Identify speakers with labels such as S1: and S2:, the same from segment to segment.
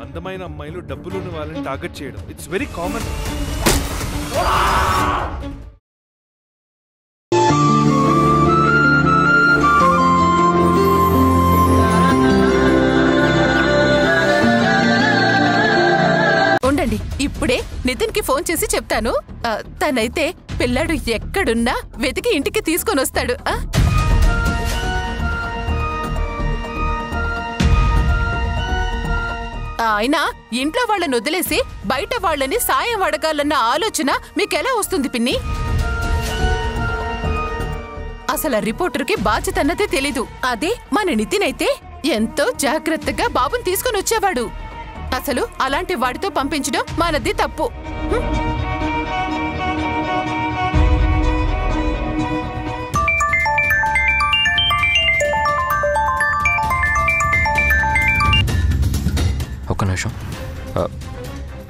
S1: అందమైన అమ్మాయిలు డబ్బులున్న వాళ్ళని టార్గెట్ చేయడం ఇట్స్ వెరీ కామన్.
S2: ఉండండి, ఇప్పుడే నితిన్ కి ఫోన్ చేసి చెప్తాను. తనైతే పిల్లాడు ఎక్కడున్నా వెతికి ఇంటికి తీసుకొని వస్తాడు. ఆయన ఇంట్లో వాళ్ళని వదిలేసి బయట వాళ్ళని సాయం అడగాలన్న ఆలోచన మీకెలా వస్తుంది పిన్ని? అసలు రిపోర్టర్కి బాధ్యత అన్నదే తెలీదు. అదే మన నితిన్ అయితే ఎంతో జాగ్రత్తగా బాబుని తీసుకొని వచ్చేవాడు. అసలు అలాంటి వాడితో పంపించడం మనది తప్పు.
S3: ఒక్క నిమిషం.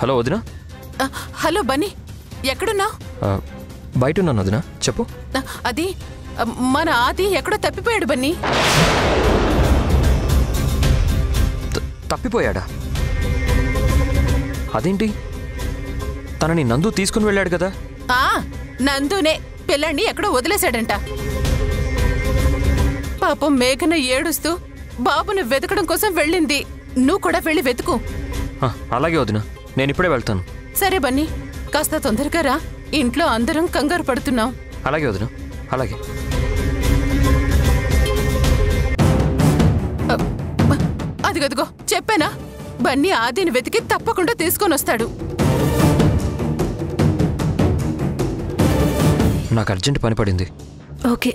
S3: హలో వదినా.
S2: హలో బన్నీ, ఎక్కడున్నా?
S3: బయట ఉన్నాను వదినా, చెప్పు.
S2: అది మన ఆది ఎక్కడో తప్పిపోయాడు బన్నీ.
S3: తప్పిపోయాడా? అదేంటి? తనని నందు తీసుకుని వెళ్ళాడు కదా.
S2: నందునే పిల్లాన్ని ఎక్కడో వదిలేశాడంట. పాపం మేఘన ఏడుస్తూ బాబుని వెతకడం కోసం వెళ్ళింది. నువ్వు కూడా వెళ్ళి వెతుకు.
S3: అలాగే వదినా, నేను ఇప్పుడే వెళ్తాను.
S2: సరే బన్నీ, కాస్త తొందరగా రా, ఇంట్లో అందరం కంగారు పడుతున్నాం.
S3: అలాగే వదినా, అలాగే.
S2: అదిగదిగో చెప్పానా, బన్నీ ఆదిని వెతికి తప్పకుండా తీసుకొని వస్తాడు.
S3: నాకు అర్జెంట్ పని పడింది.
S4: ఓకే.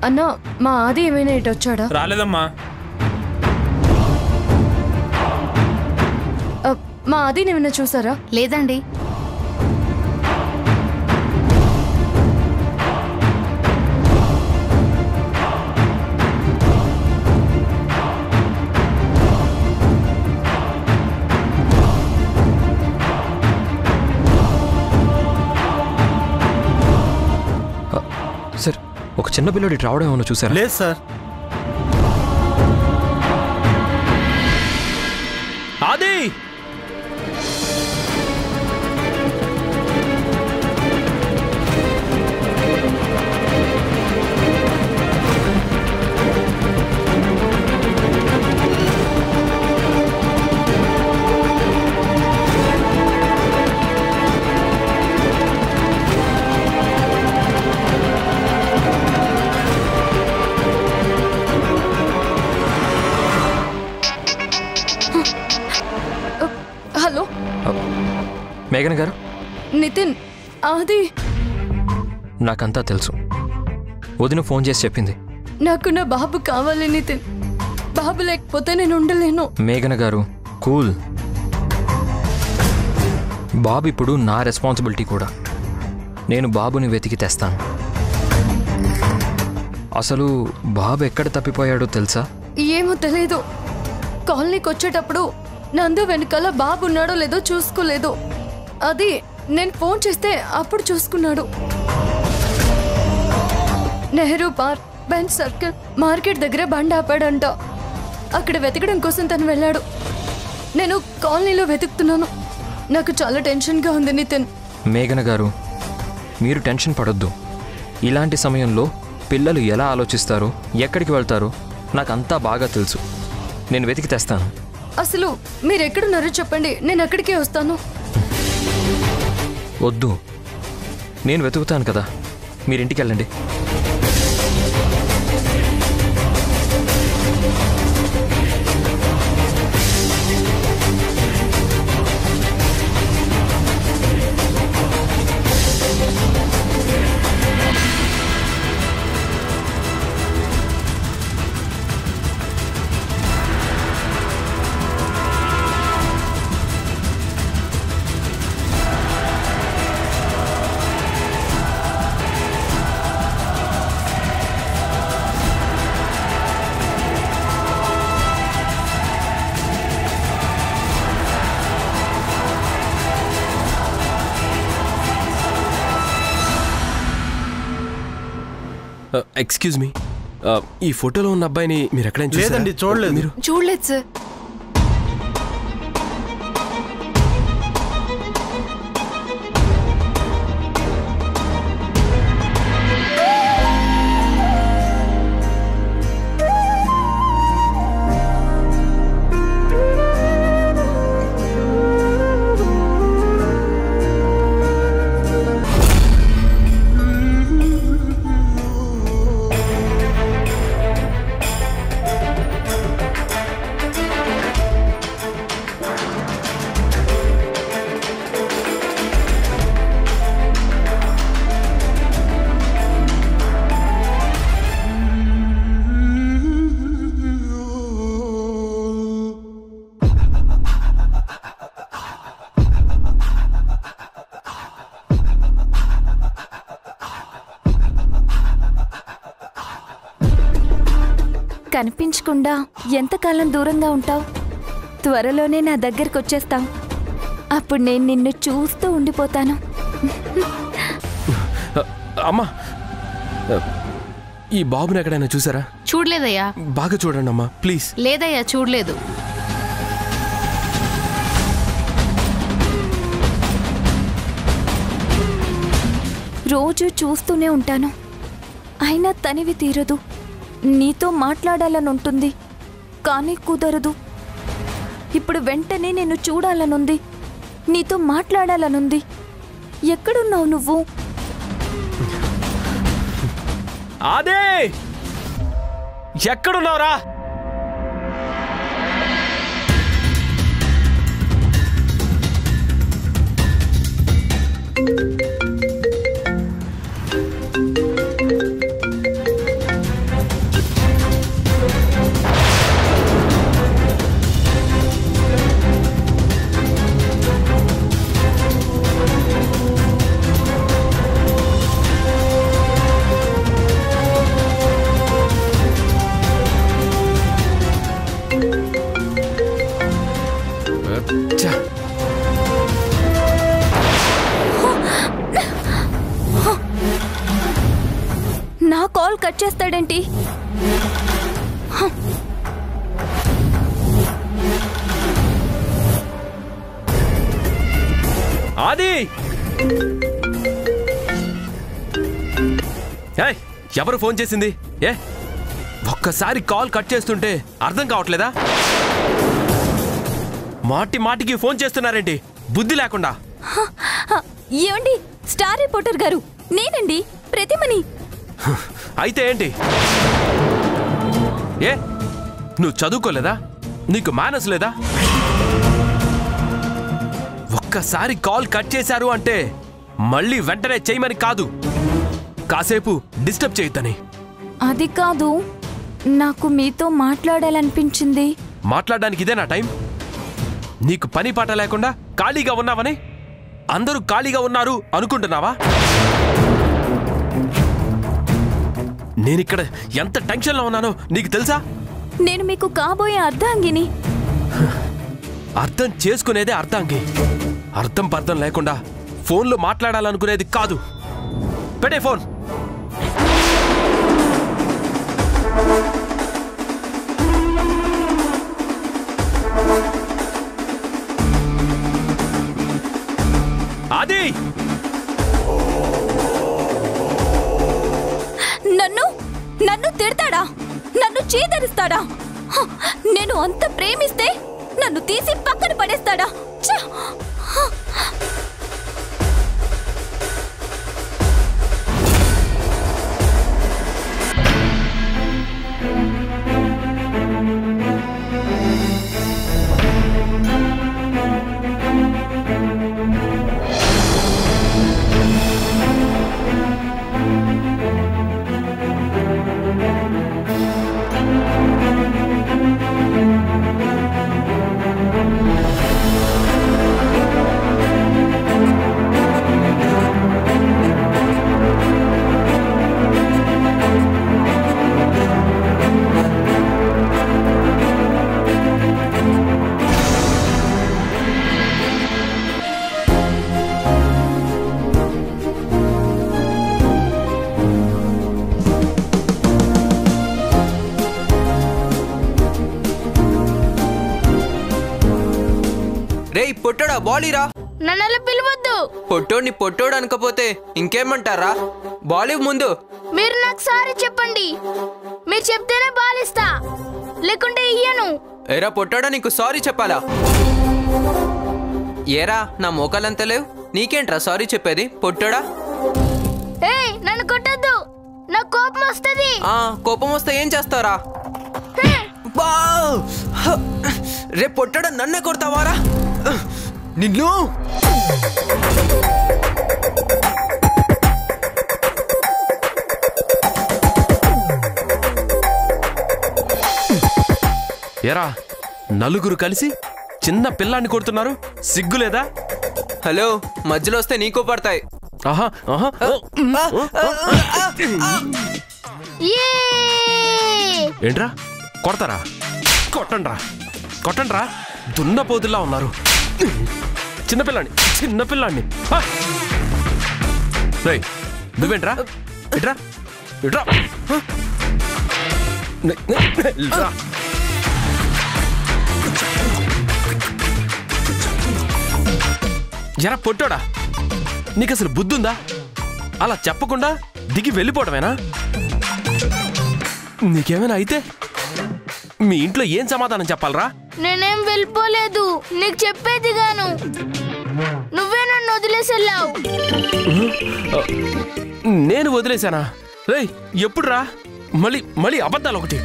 S4: అన్నా, మా ఆది ఏమైనా ఇటు వచ్చాడా?
S5: రాలేదమ్మా.
S4: మా ఆదిని ఏమైనా చూసారా?
S6: లేదండి.
S3: సార్, ఒక చిన్న పిల్లడి రావడం ఏమన్నా చూసారా?
S5: లేదు సార్. ఆది!
S4: హలో
S3: మేఘన గారు.
S4: నితిన్, ఆది.
S3: నాకంతా తెలుసు. వదిన ఫోన్ చేసి చెప్పింది.
S4: నాకు నా బాబు కావాలి నితిన్. బాబు లేకపోతే నేను ఉండలేను.
S3: మేఘన గారు, కూల్. బాబు ఇప్పుడు నా రెస్పాన్సిబిలిటీ కూడా. నేను బాబుని వెతికి తెస్తాను. అసలు బాబు ఎక్కడ తప్పిపోయాడో తెలుసా?
S4: ఏమో తెలీదు. కాలనీకి వచ్చేటప్పుడు నందు వెనకాల బాబు ఉన్నాడో లేదో చూసుకోలేదు. అది నేను ఫోన్ చేస్తే అప్పుడు చూసుకున్నాడు. Nehru park, bench circle, market దగ్గర బండి ఆపాడంట. అక్కడ వెతకడం కోసం తను వెళ్ళాడు. నేను కాలనీలో వెతుకుతున్నాను. నాకు చాలా టెన్షన్గా ఉంది నితిన్.
S3: మేఘన గారు, మీరు టెన్షన్ పడొద్దు. ఇలాంటి సమయంలో పిల్లలు ఎలా ఆలోచిస్తారో, ఎక్కడికి వెళ్తారో నాకంతా బాగా తెలుసు. నేను వెతికి తెస్తాను.
S4: అసలు మీరెక్కడున్నారో చెప్పండి, నేను అక్కడికే వస్తాను.
S3: వద్దు, నేను వెతుకుతాను కదా, మీరింటికి వెళ్ళండి.
S5: ఎక్స్క్యూజ్ మీ, ఈ ఫోటోలో ఉన్న అబ్బాయిని మీరు ఎక్కడైనా చూసారా?
S6: లేదండి, చూడలేదు.
S5: మీరు
S4: చూడలేదు సార్.
S7: కనిపించకుండా ఎంతకాలం దూరంగా ఉంటావు? త్వరలోనే నా దగ్గరికి వచ్చేస్తావు. అప్పుడు నేను నిన్ను చూస్తూ ఉండిపోతాను.
S5: అమ్మా, ఈ బాబుని ఎక్కడైనా చూసారా?
S2: చూడలేదయ్యా.
S5: బాగా చూడండి అమ్మా, ప్లీజ్.
S2: లేదయ్యా, చూడలేదు.
S7: రోజు చూస్తూనే ఉంటాను, అయినా తనివి తీరదు. నీతో మాట్లాడాలని ఉంటుంది, కానీ కుదరదు. ఇప్పుడు వెంటనే నేను చూడాలనుంది, నీతో మాట్లాడాలనుంది. ఎక్కడున్నావు నువ్వు?
S5: అదే ఎక్కడున్నావురా?
S7: నా కాల్ కట్ చేస్తాడేంటి?
S5: ఆది, ఎవరు ఫోన్ చేసింది? ఒక్కసారి కాల్ కట్ చేస్తుంటే అర్థం కావట్లేదా? మాటి మాటికి ఫోన్ చేస్తున్నారేంటి బుద్ధి లేకుండా?
S7: ఏమండి, స్టార్ రిపోర్టర్ గారు, నేనండి ప్రతిమని.
S5: అయితే ఏంటి? నువ్వు చదువుకోలేదా? నీకు మేనస్ లేదా? ఒక్కసారి కాల్ కట్ చేశారు అంటే మళ్ళీ వెంటనే చేయమని కాదు, కాసేపు డిస్టర్బ్ చేయొద్దని.
S7: అది కాదు, నాకు మీతో మాట్లాడాలనిపించింది.
S5: మాట్లాడడానికి ఇదే నా టైం? నీకు పని పాట లేకుండా ఖాళీగా ఉన్నావని అందరూ ఖాళీగా ఉన్నారు అనుకుంటున్నావా? నేనిక్కడ ఎంత టెన్షన్లో ఉన్నానో నీకు తెలుసా?
S7: నేను మీకు కాబోయే అర్ధాంగిని.
S5: అర్థం చేసుకునేదే అర్ధాంగి. అర్థం పర్థం లేకుండా ఫోన్లో మాట్లాడాలనుకునేది కాదు. పెట్టే ఫోన్. ఆది,
S7: నన్ను తిడతాడా? నన్ను చీదరిస్తాడా? నేను అంత ప్రేమిస్తే నన్ను తీసి పక్కన పడేస్తాడా?
S6: పొట్టోడా బాలీరా.
S8: నన్ను పిలవద్దు.
S6: పొట్టోడిని పొట్టోడు అనకపోతే ఇంకేమంటారా? బాలీ ముందు.
S8: మీరు నాకు సారీ చెప్పండి. మీరు చెప్తేనే బాలిస్తా, లేకుంటే ఇయ్యను.
S6: ఏరా పొట్టోడా, నీకు సారీ చెప్పాలా? ఏరా నా మోకాలంత లేవు, నీకేంట్రా సారీ చెప్పేది పొట్టోడా?
S8: ఏయ్ నన్ను కొట్టద్దు, నాకు కోపం వస్తుంది.
S6: కోపం వస్తే ఏం చేస్తారా? రేపు పొట్టోడా నన్నే కొడతావారా? నిన్ను
S5: ఎరా నలుగురు కలిసి చిన్న పిల్లాన్ని కొడుతున్నారు, సిగ్గులేదా?
S6: హలో, మధ్యలో వస్తే నీకు పడతాయి.
S5: ఏంట్రా కొడతారా? కొట్టండ్రా కొట్టండ్రా, దున్నపోతుల్లా ఉన్నారు. చిన్నపిల్లాన్ని నువ్వేంట్రా? ఇట్రా ఇట్రా ఎరా పొట్టోడా, నీకు అసలు బుద్ధుందా? అలా చెప్పకుండా దిగి వెళ్ళిపోవటమేనా? నీకేమైనా అయితే మీ ఇంట్లో ఏం సమాధానం చెప్పాలరా?
S8: నేనేం వెళ్ళిపోలేదు, నీకు చెప్పేది గాను. నువ్వే నన్ను వదిలేసెళ్ళావు.
S5: నేను వదిలేశానా? రేయ్ ఎప్పుడురా? మళ్ళీ అబద్ధాలు ఒకటి.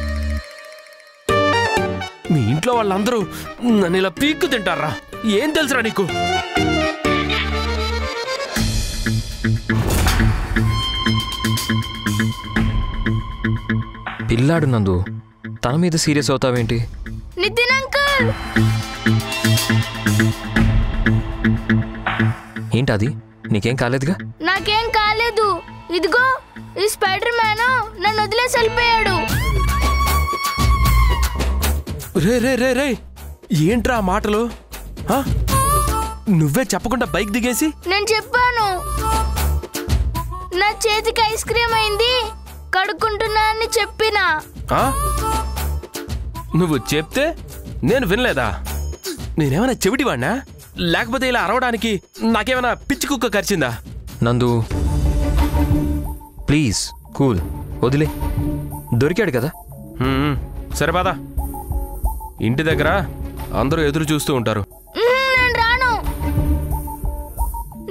S5: మీ ఇంట్లో వాళ్ళందరూ నన్ను ఇలా పీక్కు తింటారా? ఏం తెలుసురా నీకు?
S3: పిల్లాడు నందు, తన మీద సీరియస్ అవుతావేంటి?
S8: నితిన్ అంకుల్,
S3: ఏంటది? నీకేం కాలేదుగా?
S8: నాకేం కాలేదు. ఇదిగో ఈ స్పైడర్ మ్యాన్ నన్ను వదిలేసి వెళ్ళిపోయాడు.
S5: రే రే రే రే, ఏంట్రా మాటలు? నువ్వే చెప్పకుండా బైక్ దిగేసి?
S8: నేను చెప్పాను, నా చేతికి ఐస్ క్రీమ్ అయింది, కడుక్కుంటున్నా అని చెప్పినా.
S5: నువ్వు చెప్తే నేను వినలేదా? నేనేమైనా చెవిటివాణ్ణా? లేకపోతే ఇలా అరవడానికి నాకేమైనా పిచ్చి కుక్క కరిచిందా?
S3: నందు ప్లీజ్ కూల్, వదిలే. దొరికాడు కదా.
S5: సరే బాదా, ఇంటి దగ్గర అందరూ ఎదురు చూస్తూ ఉంటారు.
S8: నేను రాను,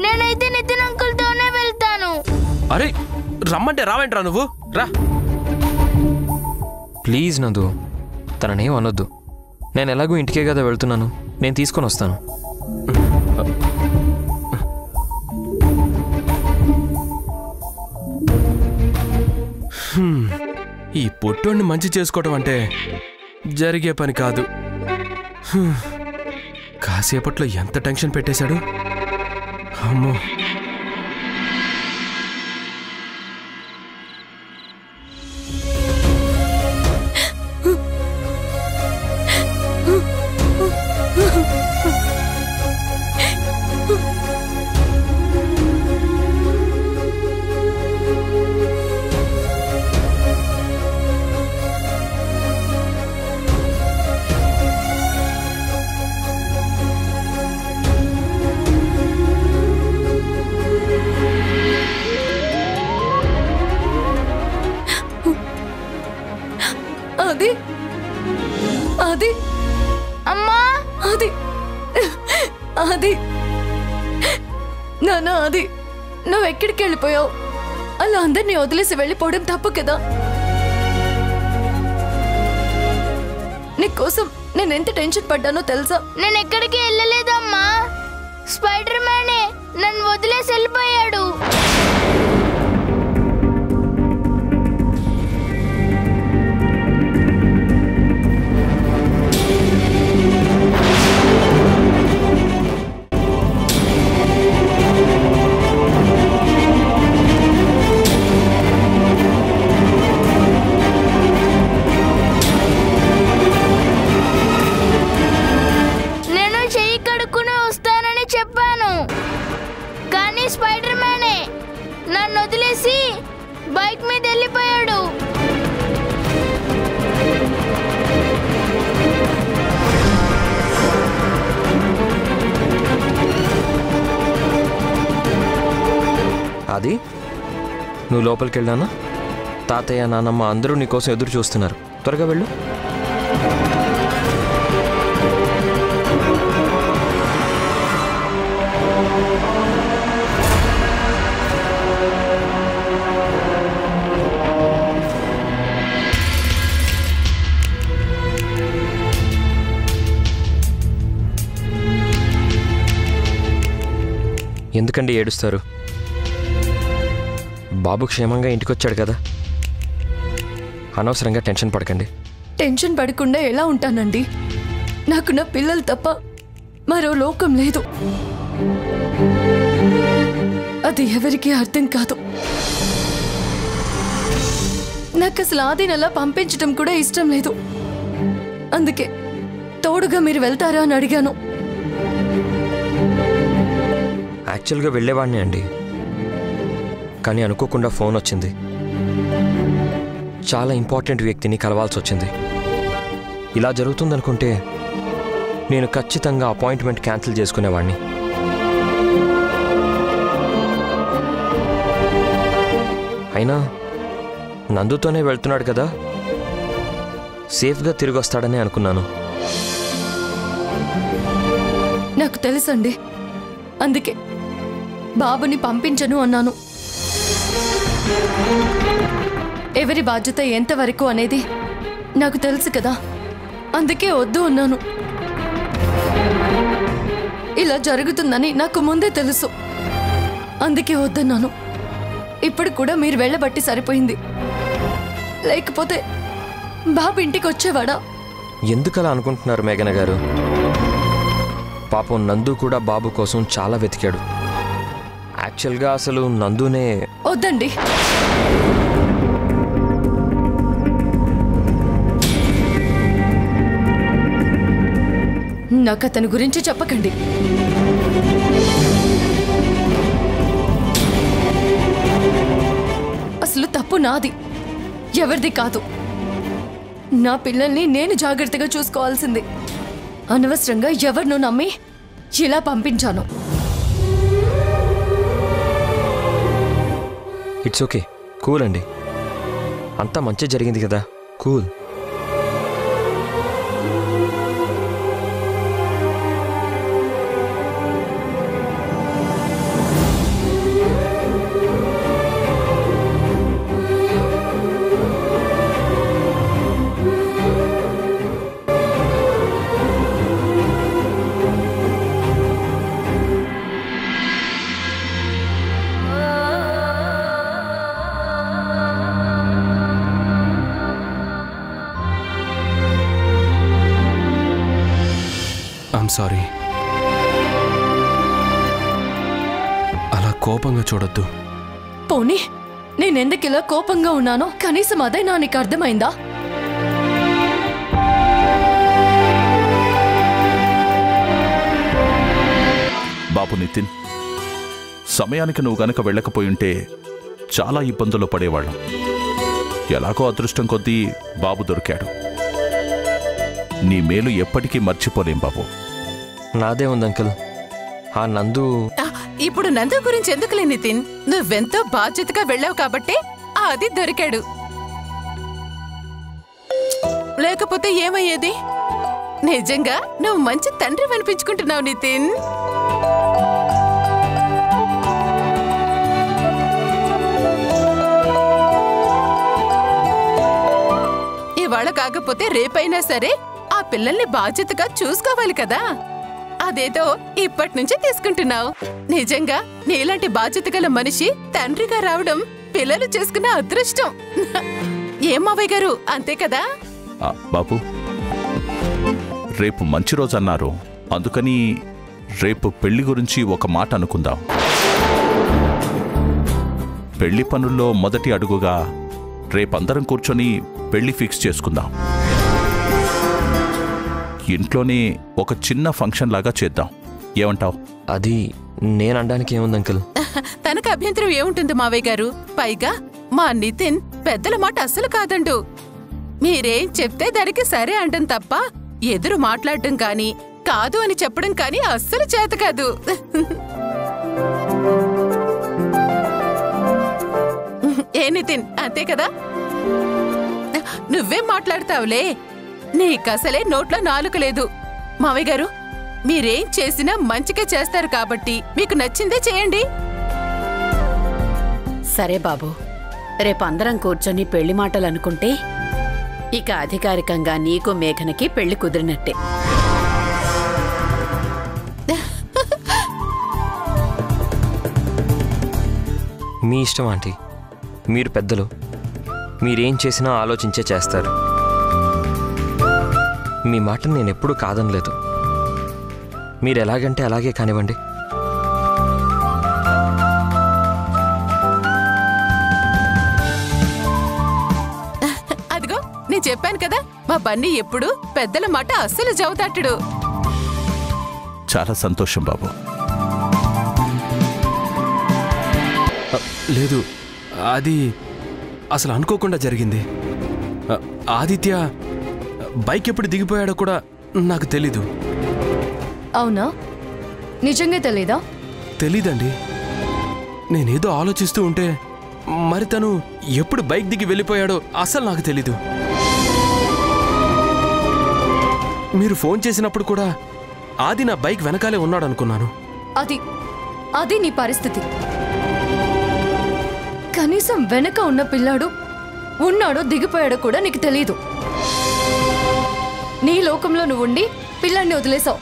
S8: నేనైతే నితిన్ అంకుల్ తోనే వెళ్తాను.
S5: అరే రమ్మంటే రావేంట్రా నువ్వు? రా
S3: ప్లీజ్ నందు, తననేం అనొద్దు. నేను ఎలాగూ ఇంటికే కదా వెళ్తున్నాను, నేను తీసుకొని వస్తాను.
S5: ఈ పొట్టోడిని మంచి చేసుకోవటం అంటే జరిగే పని కాదు. కాసేపట్లో ఎంత టెన్షన్ పెట్టేశాడు. అమ్మో.
S4: అది
S8: అమ్మా,
S4: అది నాన్న, అది నువ్వెక్కడికి వెళ్ళిపోయావు? అలా అందరినీ వదిలేసి వెళ్ళిపోవడం తప్పు కదా. నీకోసం నేను ఎంత టెన్షన్ పడ్డానో తెలుసా?
S8: నేను ఎక్కడికి వెళ్ళలేదమ్మా, స్పైడర్ మ్యానే నన్ను వదిలేసి వెళ్ళిపోయాడు. స్పైడర్ మ్యానే నన్ను వదిలేసి బైక్ మీద వెళ్ళిపోయాడు.
S3: అది నువ్వు లోపలికి వెళ్ళానా? తాతయ్య నాన్నమ్మ అందరూ నీకోసం ఎదురు చూస్తున్నారు. త్వరగా వెళ్ళు. ఎందుకండి ఏడుస్తారు? బాబు క్షేమంగా ఇంటికొచ్చాడు కదా, అనవసరంగా టెన్షన్ పడకండి.
S4: టెన్షన్ పడకుండా ఎలా ఉంటానండి? నాకు నా పిల్లలు తప్ప మరో లోకం లేదు. అది ఎవరికీ అర్థం కాదు. నాకు అసలు ఆదినలా పంపించడం కూడా ఇష్టం లేదు. అందుకే తోడుగా మీరు వెళ్తారా అని అడిగాను.
S3: యాక్చువల్గా వెళ్ళేవాడిని అండి, కానీ అనుకోకుండా ఫోన్ వచ్చింది. చాలా ఇంపార్టెంట్ వ్యక్తిని కలవాల్సి వచ్చింది. ఇలా జరుగుతుందనుకుంటే నేను ఖచ్చితంగా అపాయింట్మెంట్ క్యాన్సిల్ చేసుకునేవాడిని. అయినా నందుతోనే వెళ్తున్నాడు కదా, సేఫ్గా తిరిగి వస్తాడని అనుకున్నాను.
S4: నాకు తెలుసండి, అందుకే బాబుని పంపించను అన్నాను. ఎవరి బాధ్యత ఎంతవరకు అనేది నాకు తెలుసు కదా, అందుకే వద్దు అన్నాను. ఇలా జరుగుతుందని నాకు ముందే తెలుసు, అందుకే వద్దన్నాను. ఇప్పుడు కూడా మీరు వెళ్ళబట్టి సరిపోయింది, లేకపోతే బాబు ఇంటికి వచ్చేవాడా?
S3: ఎందుకలా అనుకుంటున్నారు మేఘన గారు? పాపం నందు కూడా బాబు కోసం చాలా వెతికాడు. యాక్చువల్గా అసలు నందునే.
S4: వద్దండి, నాకు అతని గురించి చెప్పకండి. అసలు తప్పు నాది, ఎవరిది కాదు. నా పిల్లల్ని నేను జాగ్రత్తగా చూసుకోవాల్సింది. అనవసరంగా ఎవరినో నమ్మి ఇలా పంపించాను.
S3: ఇట్స్ ఓకే, కూల్ అండి. అంతా మంచి జరిగింది కదా, కూల్.
S5: సారీ, అలా కోపంగా చూడొద్దు.
S4: పోనీ నేనెందుకు ఇలా కోపంగా ఉన్నానో కనీసం అదే నీకు అర్థమైందా?
S9: బాబు నితిన్, సమయానికి నువ్వు గనక వెళ్ళకపోయుంటే చాలా ఇబ్బందులు పడేవాళ్ళం. ఎలాగో అదృష్టం కొద్దీ బాబు దొరికాడు. నీ మేలు ఎప్పటికీ మర్చిపోలేం బాబు.
S3: నాదే ఉంది అంకుల్. ఆ నందు
S2: ఇప్పుడు నందు గురించి ఎందుకులే నితిన్, నువ్వెంతో బాధ్యతగా వెళ్ళావు కాబట్టి అది దొరికాడు. లేకపోతే ఏమయ్యేది? నిజంగా నువ్వు మంచి తండ్రి అనిపించుకుంటున్నావు నితిన్. ఇవాళ కాకపోతే రేపైనా సరే ఆ పిల్లల్ని బాధ్యతగా చూసుకోవాలి కదా. అదేదో ఇప్పటి నుంచి తీసుకుంటున్నావు. నిజంగా నీలాంటి బాధ్యత గల మనిషి తండ్రిగా రావడం పిల్లలు చేసుకున్న అదృష్టం. ఏం మావయ్య గారు, అంతే కదా?
S9: బాబు, రేపు మంచి రోజు అన్నారు, అందుకని రేపు పెళ్లి గురించి ఒక మాట అనుకుందాం. పెళ్లి పనుల్లో మొదటి అడుగుగా రేపందరం కూర్చొని పెళ్లి ఫిక్స్ చేసుకుందాం. ఇంట్లోనే ఒక చిన్న ఫంక్షన్ లాగా చేద్దాం. ఏమంటావ్?
S3: అది నేననడానికి ఏముంది అంకుల్?
S2: తనకు అభ్యంతరం ఏముంటుంది మావయ్య గారు? పైగా మా నితిన్ పెద్దల మాట అస్సలు కాదండు. మీరేం చెప్తే దానికి సరే అంటం తప్ప ఎదురు మాట్లాడడం కానీ కాదు అని చెప్పడం కానీ అస్సలు చేత కాదు. నితిన్, అంతే కదా? నువ్వేం మాట్లాడతావులే, నీకసలే నోట్లో నాలుక లేదు. మావయ్య గారు, మీరేం చేసినా మంచిగా చేస్తారు కాబట్టి మీకు నచ్చిందే చేయండి.
S10: సరే బాబు, రేపు అందరం కూర్చొని పెళ్లి మాటలు అనుకుంటే ఇక అధికారికంగా నీకు మేఘనకి పెళ్లి కుదిరినట్టే.
S3: మీ ఇష్టం ఆంటీ, మీరు పెద్దలు, మీరేం చేసినా ఆలోచించే చేస్తారు. మీ మాటను నేను ఎప్పుడూ కాదనలేదు. మీరు ఎలాగంటే అలాగే కానివ్వండి.
S2: అదిగో నేను చెప్పాను కదా, మా బన్నీ ఎప్పుడు పెద్దల మాట అస్సలు జవతట్టడు.
S9: చాలా సంతోషం బాబు.
S5: లేదు, అది అసలు అనుకోకుండా జరిగింది. ఆదిత్య బైక్ ఎప్పుడు దిగిపోయాడో కూడా నాకు తెలీదు.
S4: అవునా? నిజంగా తెలీదా?
S5: తెలీదండి. నేనేదో ఆలోచిస్తూ ఉంటే మరి తను ఎప్పుడు బైక్ దిగి వెళ్ళిపోయాడో అసలు నాకు తెలీదు. మీరు ఫోన్ చేసినప్పుడు కూడా ఆది నా బైక్ వెనకాలే ఉన్నాడు అనుకున్నాను.
S4: అది నీ పరిస్థితి. కనీసం వెనక ఉన్న పిల్లాడు ఉన్నాడో దిగిపోయాడో కూడా నీకు తెలీదు. నీ లోకంలో నువ్వుండి పిల్లాన్ని వదిలేసావు.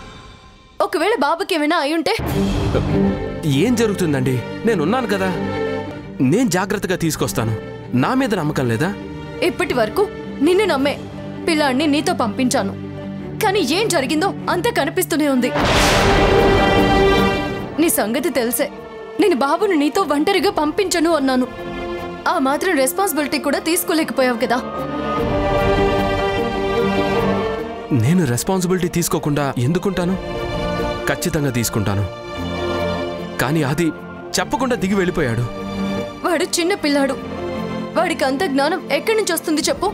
S4: ఒకవేళ బాబుకి ఏమైనా అయ్యుంటే?
S5: ఏం జరుగుతుందండి? నేనున్నాను కదా, నేను జాగ్రత్తగా తీసుకొస్తాను. నా మీద నమ్మకం లేదా?
S4: ఇప్పటి వరకు నిన్ను నమ్మే పిల్లాడిని నీతో పంపించాను, కానీ ఏం జరిగిందో అంతా కనిపిస్తూనే ఉంది. నీ సంగతి తెలిసే నేను బాబును నీతో ఒంటరిగా పంపించను అన్నాను. ఆ మాత్రం రెస్పాన్సిబిలిటీ కూడా తీసుకోలేకపోయావు కదా.
S5: నేను రెస్పాన్సిబిలిటీ తీసుకోకుండా ఎందుకుంటాను? ఖచ్చితంగా తీసుకుంటాను. కానీ అది చెప్పకుండా దిగి వెళ్ళిపోయాడు.
S4: వాడు చిన్న పిల్లాడు. వాడికి అంత జ్ఞానం ఎక్కడి నుంచి వస్తుంది చెప్పు?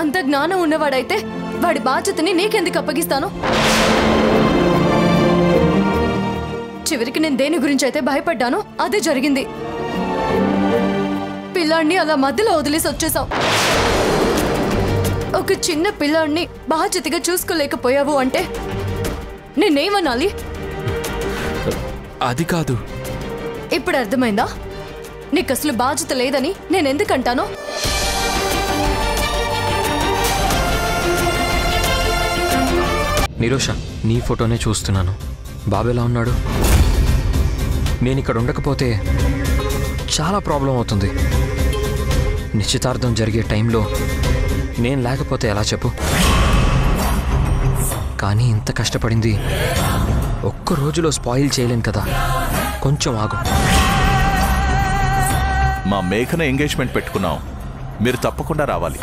S4: అంత జ్ఞానం ఉన్నవాడైతే వాడి బాధ్యతని నీకెందుకు అప్పగిస్తాను? చివరికి నేను దేని గురించి అయితే భయపడ్డానో అదే జరిగింది. పిల్లాడిని అలా మధ్యలో వదిలేసి వచ్చేసావు. ఒక చిన్న పిల్లాడిని బాధ్యతగా చూసుకోలేకపోయావు అంటే నేనేమనాలి?
S5: అది కాదు.
S4: ఇప్పుడు అర్థమైందా నీకు అసలు బాధ్యత లేదని నేనెందుకంటానో?
S3: నిరోష, నీ ఫోటోనే చూస్తున్నాను. బాబు ఎలా ఉన్నాడు? నేను ఇక్కడ ఉండకపోతే చాలా ప్రాబ్లం అవుతుంది. నిశ్చితార్థం జరిగే టైంలో నేను లేకపోతే ఎలా చెప్పు? కానీ ఇంత కష్టపడింది ఒక్క రోజులో స్పాయిల్ చేయలేను కదా. కొంచెం ఆగు.
S9: మా మేఘన ఎంగేజ్మెంట్ పెట్టుకున్నాం, మీరు తప్పకుండా రావాలి.